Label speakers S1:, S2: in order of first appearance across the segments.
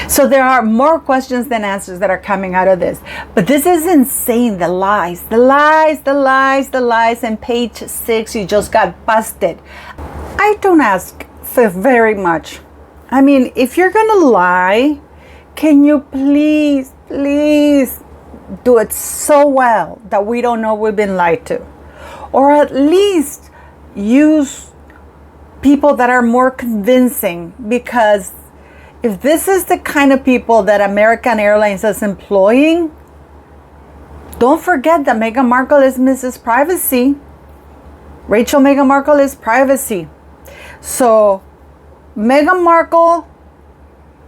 S1: So there are more questions than answers that are coming out of this. But this is insane. The lies. And page 6, you just got busted. I don't ask for very much. I mean, if you're going to lie, can you please do it so well that we don't know we've been lied to? Or at least use people that are more convincing, because if this is the kind of people that American Airlines is employing, don't forget that Meghan Markle is Mrs. Privacy. Rachel Meghan Markle is privacy. So Meghan Markle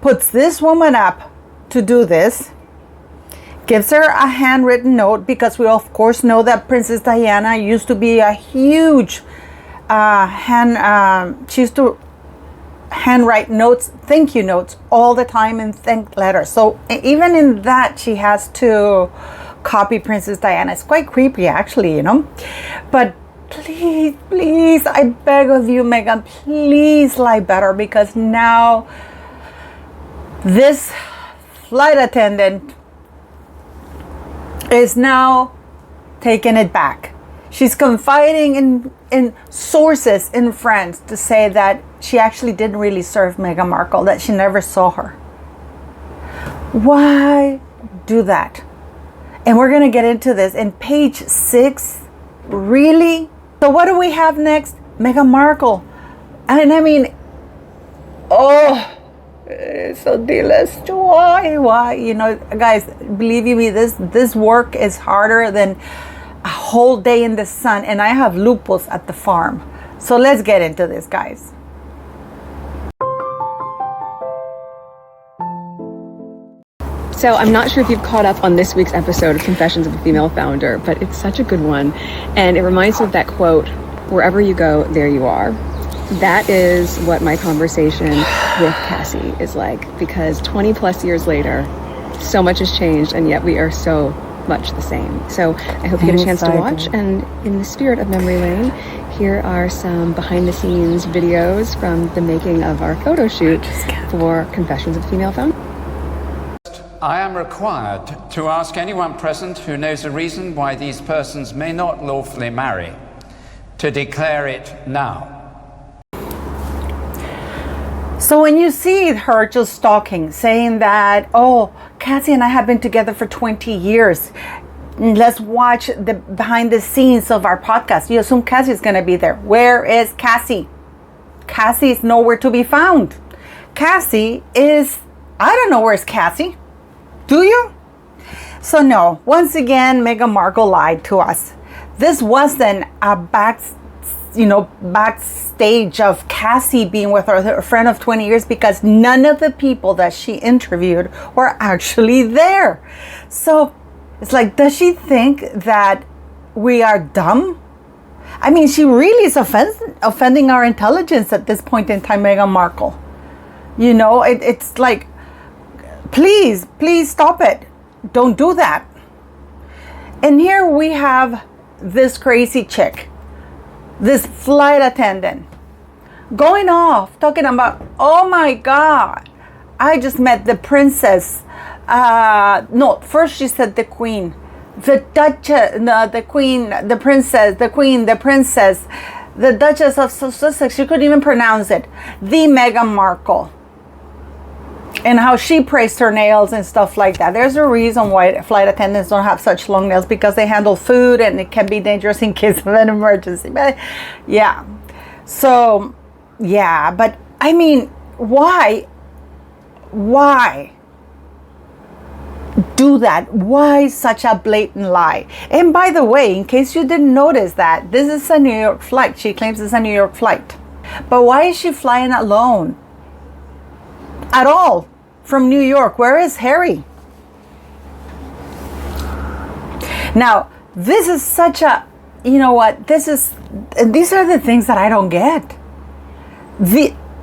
S1: puts this woman up to do this, gives her a handwritten note, because we of course know that Princess Diana used to be a huge she used to handwrite notes, thank you notes all the time, and thank letters. So even in that, she has to copy Princess Diana. It's quite creepy, actually, you know. But please, I beg of you, Meghan, please lie better, because now this flight attendant is now taking it back. She's confiding in sources in France to say that she actually didn't really serve Meghan Markle, that she never saw her. Why do that? And we're going to get into this in page 6. Really? So what do we have next? Meghan Markle. And I mean, it's so delicious. Why? You know, guys, believe you me, this work is harder than a whole day in the sun, and I have lupus at the farm. So let's get into this, guys.
S2: So I'm not sure if you've caught up on this week's episode of Confessions of a Female Founder, but it's such a good one. And it reminds me of that quote, "Wherever you go, there you are." That is what my conversation with Cassie is like, because 20 plus years later, so much has changed, and yet we are so much the same. So I hope you get a chance to watch. And in the spirit of memory lane, here are some behind the scenes videos from the making of our photo shoot for Confessions of a Female Founder.
S3: I am required to ask anyone present who knows a reason why these persons may not lawfully marry to declare it now.
S1: So when you see her just talking, saying that, oh, Cassie and I have been together for 20 years. Let's watch the behind the scenes of our podcast. You assume Cassie's going to be there. Where is Cassie? Cassie is nowhere to be found. Cassie is, I don't know where's Cassie. Do you? So no, once again, Meghan Markle lied to us. This wasn't a backstage of Cassie being with her friend of 20 years, because none of the people that she interviewed were actually there. So it's like, does she think that we are dumb? I mean, she really is offending our intelligence at this point in time, Meghan Markle. You know, it's like, please stop it. Don't do that. And here we have this crazy chick, this flight attendant, going off, talking about, oh my God, I just met the princess. No, first she said the queen, the duchess, no, the queen, the princess, the queen, the princess, the Duchess of Sussex. She couldn't even pronounce it. The Meghan Markle. And how she praised her nails and stuff like that. There's a reason why flight attendants don't have such long nails, because they handle food and it can be dangerous in case of an emergency. But yeah. So, yeah. But I mean, why do that? Why such a blatant lie? And by the way, in case you didn't notice that, this is a New York flight. She claims it's a New York flight. But why is she flying alone? At all from New York? Where is Harry? Now, this is such a, you know what, these are the things that I don't get.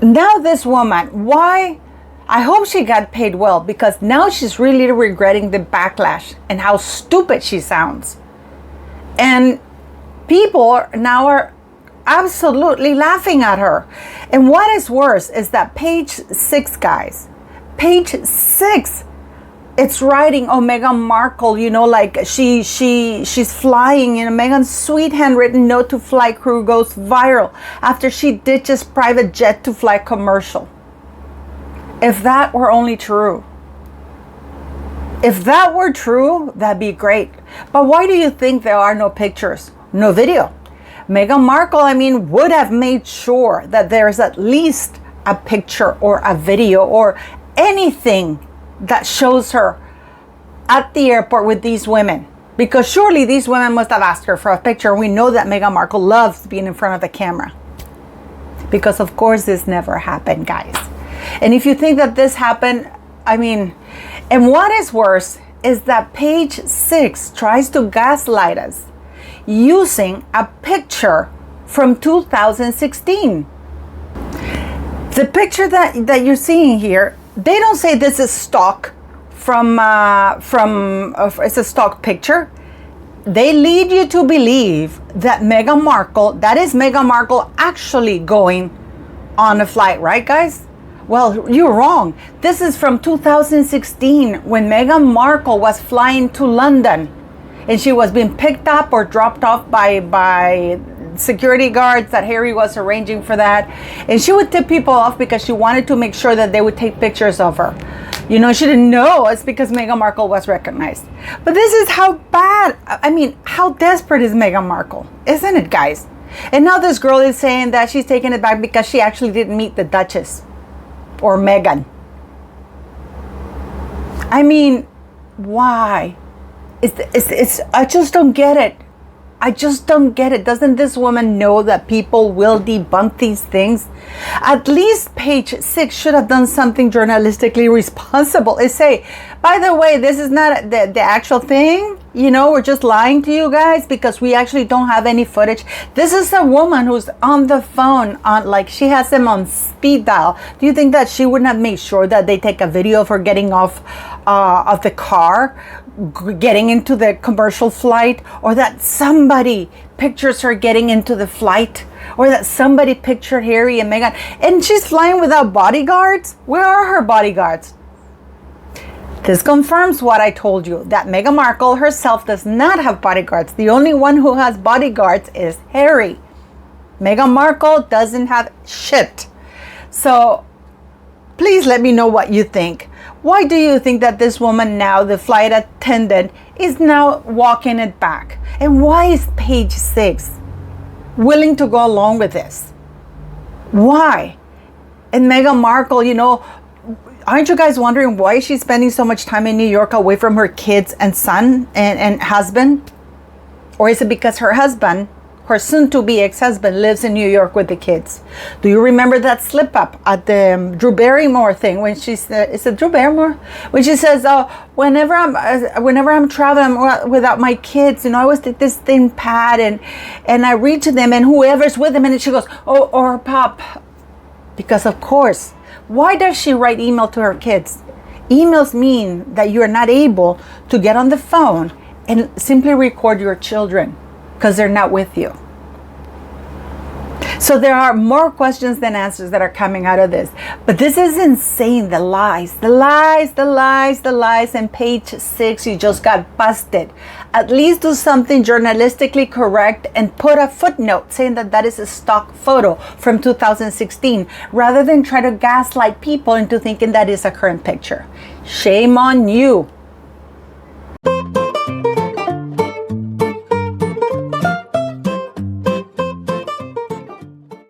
S1: Now this woman, why? I hope she got paid well, because now she's really regretting the backlash and how stupid she sounds. And people now are absolutely laughing at her. And what is worse is that page 6, guys, Page 6, it's writing, oh, Meghan Markle, you know, like she's flying, you know, Meghan's sweet handwritten note to flight crew goes viral after she ditches private jet to fly commercial. If that were only true. If that were true, that'd be great. But why do you think there are no pictures, no video? Meghan Markle, I mean, would have made sure that there's at least a picture or a video or anything that shows her at the airport with these women. Because surely these women must have asked her for a picture. We know that Meghan Markle loves being in front of the camera. Because of course this never happened, guys. And if you think that this happened, I mean, and what is worse is that Page 6 tries to gaslight us using a picture from 2016. The picture that you're seeing here, they don't say this is stock it's a stock picture. They lead you to believe that Meghan Markle, that is Meghan Markle actually going on a flight, right, guys? Well, you're wrong. This is from 2016 when Meghan Markle was flying to London and she was being picked up or dropped off by security guards that Harry was arranging for that. And she would tip people off because she wanted to make sure that they would take pictures of her. You know, she didn't know it's because Meghan Markle was recognized. But this is how bad, I mean, how desperate is Meghan Markle, isn't it, guys? And now this girl is saying that she's taking it back because she actually didn't meet the Duchess or Meghan. I mean, why? I just don't get it. I just don't get it. Doesn't this woman know that people will debunk these things? At least Page 6 should have done something journalistically responsible. Is say, by the way, this is not the actual thing. You know, we're just lying to you guys because we actually don't have any footage. This is a woman who's on the phone, like she has them on speed dial. Do you think that she wouldn't have made sure that they take a video of her getting off of the car, getting into the commercial flight, or that somebody pictures her getting into the flight, or that somebody pictured Harry and Meghan, and she's flying without bodyguards? Where are her bodyguards? This confirms what I told you, that Meghan Markle herself does not have bodyguards. The only one who has bodyguards is Harry. Meghan Markle doesn't have shit. So please let me know what you think. Why do you think that this woman now, the flight attendant, is now walking it back? And why is Page 6 willing to go along with this? Why? And Meghan Markle, you know, aren't you guys wondering why she's spending so much time in New York away from her kids and son and husband? Or is it because her husband, her soon-to-be ex-husband, lives in New York with the kids? Do you remember that slip-up at the Drew Barrymore thing when she said, is it Drew Barrymore? When she says, oh, whenever I'm traveling without my kids, you know, I always take this thin pad and I read to them and whoever's with them, and then she goes, oh, or Pop. Because of course, why does she write email to her kids? Emails mean that you are not able to get on the phone and simply record your children because they're not with you. So there are more questions than answers that are coming out of this. But this is insane. The lies. And Page 6, you just got busted. At least do something journalistically correct and put a footnote saying that that is a stock photo from 2016, rather than try to gaslight people into thinking that is a current picture. Shame on you.